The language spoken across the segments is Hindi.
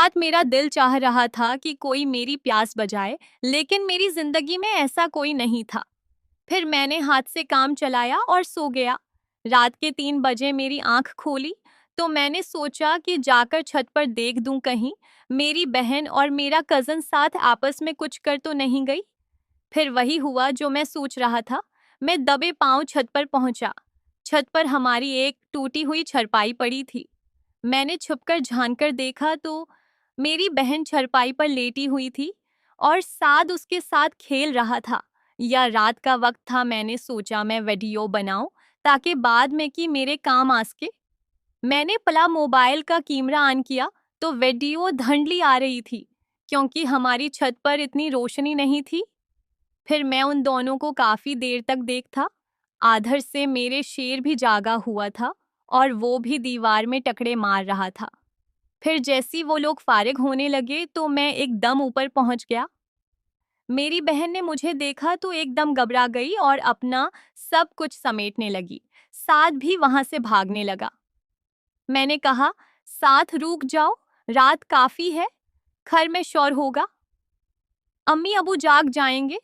रात मेरा दिल चाह रहा था कि कोई मेरी प्यास बजाए, लेकिन मेरी जिंदगी में ऐसा कोई नहीं था। फिर मैंने हाथ से काम चलाया और सो गया। रात के 3 बजे मेरी आंख खोली तो मैंने सोचा कि जाकर छत पर देख दूं कहीं मेरी बहन और मेरा कजन साथ आपस में कुछ कर तो नहीं गई। फिर वही हुआ जो मैं सोच रहा था। मैं दबे पांव छत पर पहुंचा। छत पर हमारी एक टूटी हुई छरपाई पड़ी थी। मैंने छुपकर झांककर देखा तो मेरी बहन छरपाई पर लेटी हुई थी और साद उसके साथ खेल रहा था। यह रात का वक्त था। मैंने सोचा मैं वीडियो बनाऊं ताकि बाद में कि मेरे काम आ सके। मैंने पला मोबाइल का कैमरा ऑन किया तो वीडियो धुंधली आ रही थी क्योंकि हमारी छत पर इतनी रोशनी नहीं थी। फिर मैं उन दोनों को काफी देर तक देखता। आधर से मेरे शेर भी जागा हुआ था और वो भी दीवार में टकरे मार रहा था। फिर जैसी वो लोग फारिग होने लगे तो मैं एकदम ऊपर पहुंच गया। मेरी बहन ने मुझे देखा तो एकदम घबरा गई और अपना सब कुछ समेटने लगी। साथ भी वहां से भागने लगा। मैंने कहा, साथ रुक जाओ, रात काफी है, घर में शोर होगा, अम्मी अबू जाग जाएंगे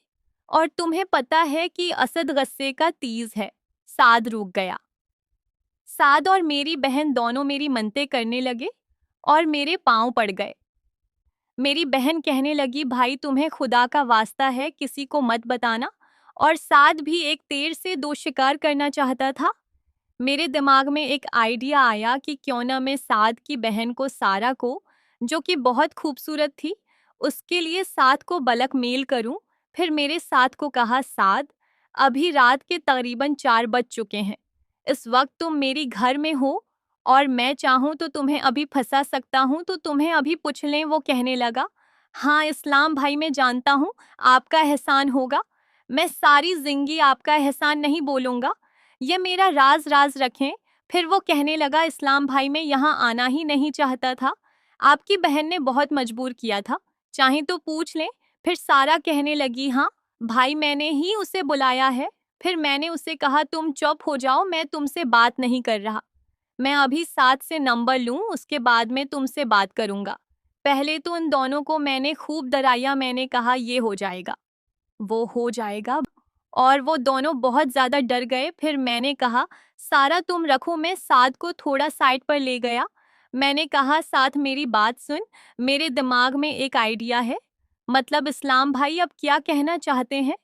और तुम्हें पता है कि असद गुस्से का तीज है। साद रुक गया। साद और मेरी बहन दोनों मेरी मन्नतें करने लगे और मेरे पांव पड़ गए। मेरी बहन कहने लगी, भाई तुम्हें खुदा का वास्ता है किसी को मत बताना। और साद भी एक तीर से 2 शिकार करना चाहता था। मेरे दिमाग में एक आइडिया आया कि क्यों ना मैं साद की बहन को सारा को, जो कि बहुत खूबसूरत थी, उसके लिए साद को बलक मेल करूं। फिर मेरे साद को कहा, साद अभी रात के तकरीबन 4 बज चुके हैं। इस वक्त तुम मेरी घर में हो और मैं चाहूं तो तुम्हें अभी फंसा सकता हूं, तो तुम्हें अभी पूछ लें। वो कहने लगा, हाँ इस्लाम भाई मैं जानता हूं, आपका एहसान होगा। मैं सारी जिंदगी आपका एहसान नहीं बोलूंगा, ये मेरा राज राज रखें। फिर वो कहने लगा, इस्लाम भाई मैं यहाँ आना ही नहीं चाहता था, आपकी बहन ने बहुत मजबूर किया था, चाहे तो पूछ लें। फिर सारा कहने लगी, हाँ भाई मैंने ही उसे बुलाया है। फिर मैंने उसे कहा, तुम चुप हो जाओ, मैं तुमसे बात नहीं कर रहा। मैं अभी साथ से नंबर लूं, उसके बाद में तुमसे बात करूंगा। पहले तो उन दोनों को मैंने खूब डराया। मैंने कहा, ये हो जाएगा, वो हो जाएगा, और वो दोनों बहुत ज्यादा डर गए। फिर मैंने कहा, सारा तुम रखो। मैं साद को थोड़ा साइड पर ले गया। मैंने कहा, साथ मेरी बात सुन, मेरे दिमाग में एक आइडिया है। मतलब इस्लाम भाई अब क्या कहना चाहते हैं,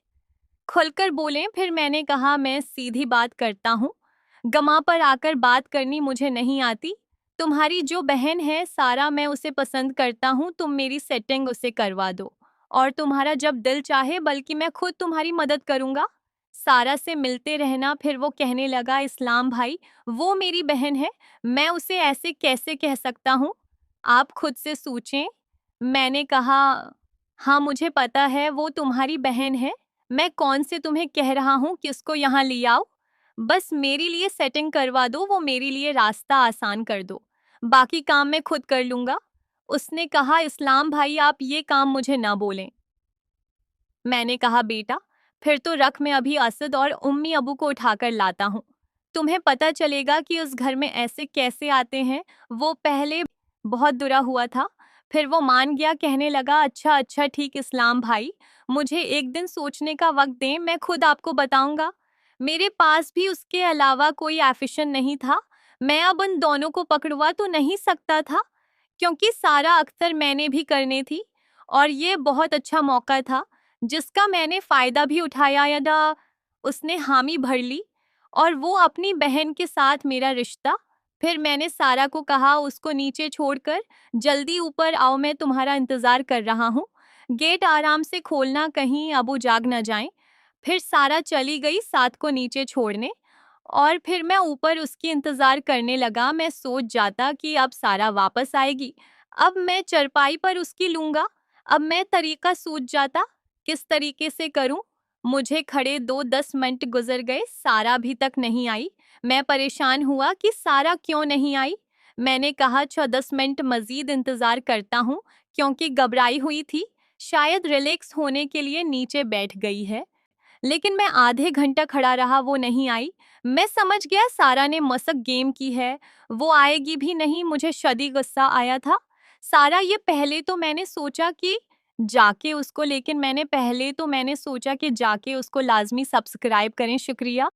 खुलकर बोलें। फिर मैंने कहा, मैं सीधी बात करता हूँ, गमा पर आकर बात करनी मुझे नहीं आती। तुम्हारी जो बहन है सारा, मैं उसे पसंद करता हूँ, तुम मेरी सेटिंग उसे करवा दो और तुम्हारा जब दिल चाहे, बल्कि मैं खुद तुम्हारी मदद करूंगा, सारा से मिलते रहना। फिर वो कहने लगा, इस्लाम भाई वो मेरी बहन है, मैं उसे ऐसे कैसे कह सकता हूँ, आप खुद से सोचें। मैंने कहा, हाँ मुझे पता है वो तुम्हारी बहन है, मैं कौन से तुम्हें कह रहा हूँ किसको यहाँ ले आओ, बस मेरे लिए सेटिंग करवा दो, वो मेरे लिए रास्ता आसान कर दो, बाकी काम मैं खुद कर लूंगा। उसने कहा, इस्लाम भाई आप ये काम मुझे ना बोलें। मैंने कहा, बेटा फिर तो रख, मैं अभी असद और उम्मी अबू को उठाकर लाता हूँ, तुम्हें पता चलेगा कि उस घर में ऐसे कैसे आते हैं। वो पहले बहुत बुरा हुआ था। फिर वो मान गया, कहने लगा, अच्छा अच्छा ठीक इस्लाम भाई, मुझे एक दिन सोचने का वक्त दें, मैं खुद आपको बताऊंगा। मेरे पास भी उसके अलावा कोई एफिशन नहीं था। मैं अब उन दोनों को पकड़वा तो नहीं सकता था क्योंकि सारा अक्सर मैंने भी करने थी और ये बहुत अच्छा मौका था जिसका मैंने फायदा भी उठाया। यदा उसने हामी भर ली और वो अपनी बहन के साथ मेरा रिश्ता। फिर मैंने सारा को कहा, उसको नीचे छोड़कर जल्दी ऊपर आओ, मैं तुम्हारा इंतजार कर रहा हूँ, गेट आराम से खोलना, कहीं अबू जाग न जाएं। फिर सारा चली गई साथ को नीचे छोड़ने और फिर मैं ऊपर उसकी इंतजार करने लगा। मैं सोच जाता कि अब सारा वापस आएगी, अब मैं चरपाई पर उसकी लूंगा। अब मैं तरीका सूझ जाता, किस तरीके से करूं। मुझे खड़े 2-10 मिनट गुजर गए, सारा अभी तक नहीं आई। मैं परेशान हुआ कि सारा क्यों नहीं आई। मैंने कहा, 6-10 मिनट मजीद इंतजार करता हूँ, क्योंकि घबराई हुई थी, शायद रिलैक्स होने के लिए नीचे बैठ गई है। लेकिन मैं आधे घंटा खड़ा रहा, वो नहीं आई। मैं समझ गया सारा ने मसक गेम की है, वो आएगी भी नहीं। मुझे शदी गुस्सा आया था। सारा ये पहले तो मैंने सोचा कि जाके उसको लाज़मी सब्सक्राइब करें, शुक्रिया।